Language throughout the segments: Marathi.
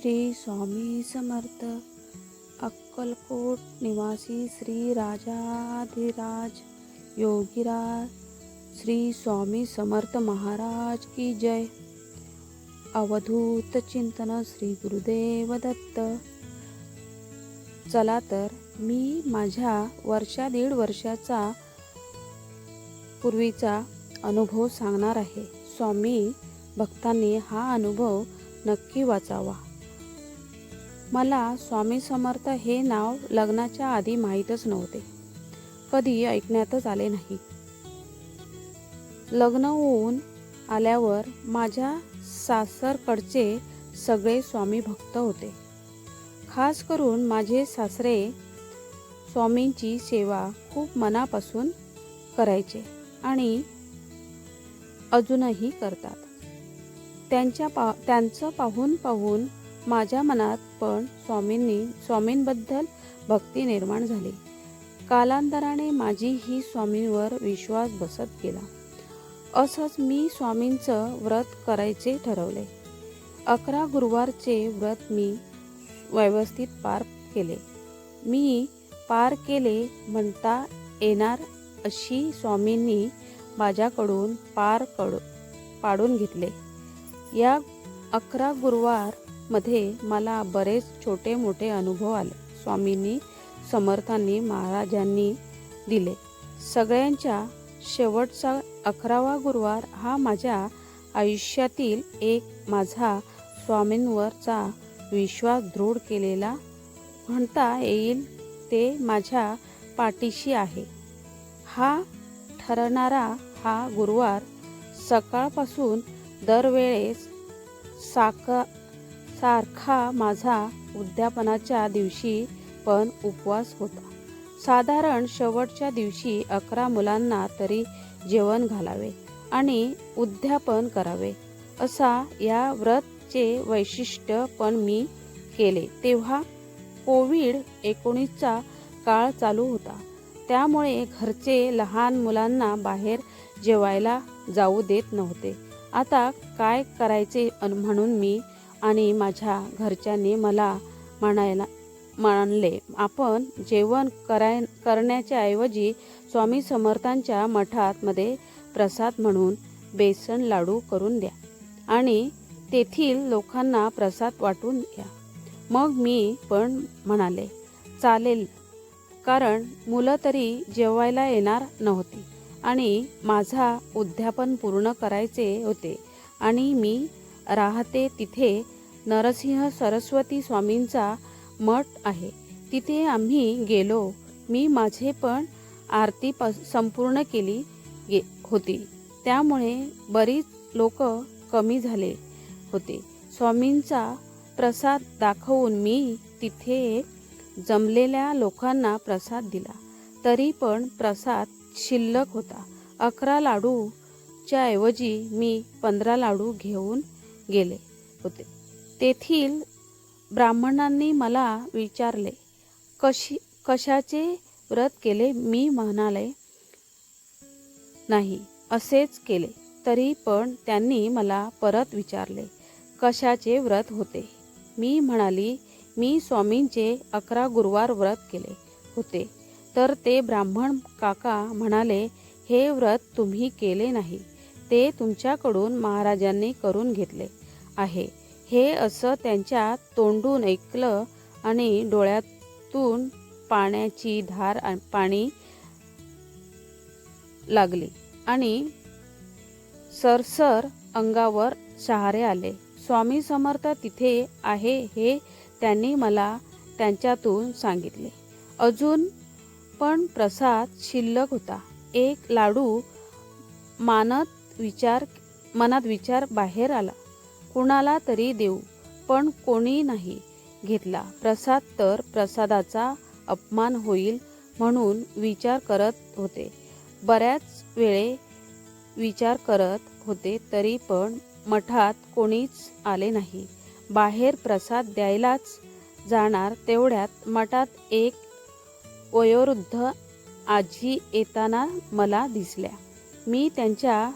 श्री स्वामी समर्थ. अक्कलकोट निवासी श्री राजाधिराज योगीराज श्री स्वामी समर्थ महाराज की जय. अवधूत चिंतन श्री गुरुदेव दत्त. चला तर मी माझ्या दीड वर्षाचा पूर्वीचा अनुभव सांगणार आहे. स्वामी भक्तांनी हा अनुभव नक्की वाचावा. मला स्वामी समर्थ हे नाव लग्नाच्या आधी माहीतच नव्हते, कधी ऐकण्यातच आले नाही. लग्न होऊन आल्यावर माझ्या सासरकडचे सगळे स्वामी भक्त होते. खास करून माझे सासरे स्वामींची सेवा खूप मनापासून करायचे आणि अजूनही करतात. त्यांचं पाहून माझ्या मनात पण स्वामींबद्दल भक्ती निर्माण झाली. कालांतराने माझी ही स्वामींवर विश्वास बसत गेला. असंच मी स्वामींचं व्रत करायचे ठरवले. 11 गुरुवारचे व्रत मी व्यवस्थित पार केले. मी पार केले म्हणता येणार अशी स्वामींनी माझ्याकडून पाडून घेतले. या 11 गुरुवार मध्ये मला बरेच छोटे मोठे अनुभव आले. स्वामींनी समर्थांनी महाराजांनी दिले. सगळ्यांच्या शेवटचा 11वा गुरुवार हा माझ्या आयुष्यातील एक माझा स्वामींवरचा विश्वास दृढ केलेला म्हणता येईल. ते माझ्या पाठीशी आहे. हा ठरणारा हा गुरुवार सकाळपासून दरवेळेस सारखा माझा उद्यापनाच्या दिवशी पण उपवास होता. साधारण शेवटच्या दिवशी 11 मुलांना तरी जेवण घालावे आणि उद्यापन करावे असा या व्रतचे वैशिष्ट्य पण मी केले. तेव्हा कोविड-19चा काळ चालू होता. त्यामुळे घरचे लहान मुलांना बाहेर जेवायला जाऊ देत नव्हते. आता काय करायचे म्हणून मी आणि माझ्या घरच्यांनी मला म्हणले, आपण जेवण करण्याच्या ऐवजी स्वामी समर्थांच्या मध्ये प्रसाद म्हणून बेसन लाडू करून द्या आणि तेथील लोकांना प्रसाद वाटून द्या. मग मी पण म्हणाले, चालेल, कारण मुलं तरी जेवायला येणार नव्हती आणि माझा उद्यापन पूर्ण करायचे होते आणि मी राहते तिथे नरसिंह सरस्वती स्वामींचा मठ आहे. तिथे आम्ही गेलो. मी माझे पण आरती संपूर्ण केली होती. त्यामुळे बरीच लोक कमी झाले होते. स्वामींचा प्रसाद दाखवून मी तिथे जमलेल्या लोकांना प्रसाद दिला. तरी पण प्रसाद शिल्लक होता. 11 लाडूच्या ऐवजी मी 15 लाडू घेऊन गेले होते. तेथील ब्राह्मणांनी मला विचारले, कशाचे व्रत केले? मी म्हणाले, नाही, असेच केले. तरी पण त्यांनी मला परत विचारले, कशाचे व्रत होते? मी म्हणाली, मी स्वामींचे 11 गुरुवार व्रत केले होते. तर ते ब्राह्मण काका म्हणाले, हे व्रत तुम्ही केले नाही, ते तुमच्याकडून महाराजांनी करून घेतले आहे. हे असं त्यांच्या तोंडून ऐकलं आणि डोळ्यातून पाण्याची धार पाणी लागली आणि सरसर अंगावर शहारे आले. स्वामी समर्थ तिथे आहे हे त्यांनी मला त्यांच्यातून सांगितले. अजून पण प्रसाद शिल्लक होता. एक लाडू मनात विचार बाहेर आला, कुणाला तरी देऊ, पण कोणी नाही घेतला प्रसाद. तर प्रसादाचा अपमान होईल म्हणून विचार करत होते. बऱ्याच वेळे विचार करत होते, तरी पण मठात कोणीच आले नाही. बाहेर प्रसाद द्यायलाच जाणार तेवढ्यात मठात एक वयोवृद्ध आजी येताना मला दिसल्या. मी त्यांच्या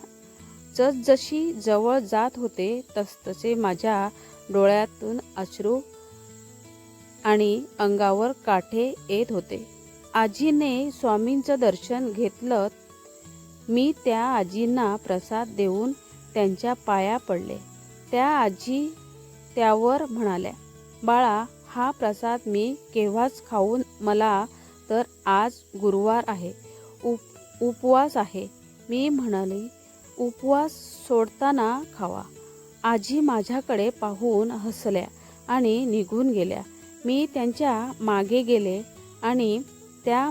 जसजशी जवळ जात होते तसतसे माझ्या डोळ्यातून अश्रू आणि अंगावर काटे येत होते. आजीने स्वामींचं दर्शन घेतलं. मी त्या आजींना प्रसाद देऊन त्यांच्या पाया पडले. त्या आजी त्यावर म्हणाल्या, बाळा, हा प्रसाद मी केव्हाच खाऊन, मला तर आज गुरुवार आहे, उपवास आहे. मी म्हणाली, उपवास सोडताना खावा. आजी माझ्याकडे पाहून हसल्या आणि निघून गेल्या. मी त्यांच्या मागे गेले आणि त्या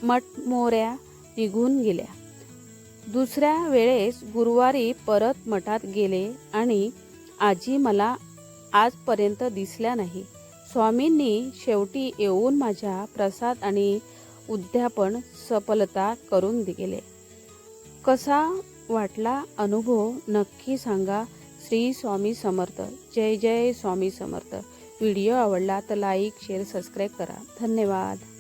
मटमोऱ्या निघून गेल्या. दुसऱ्या वेळेस गुरुवारी परत मठात गेले आणि आजी मला आजपर्यंत दिसल्या नाही. स्वामींनी शेवटी येऊन माझ्या प्रसाद आणि उद्यापन सफलता करून गेले. कसा वाटला अनुभव नक्की सांगा. श्री स्वामी समर्थ. जय जय स्वामी समर्थ. व्हिडिओ आवडला तर लाईक, शेअर, सबस्क्राईब करा. धन्यवाद.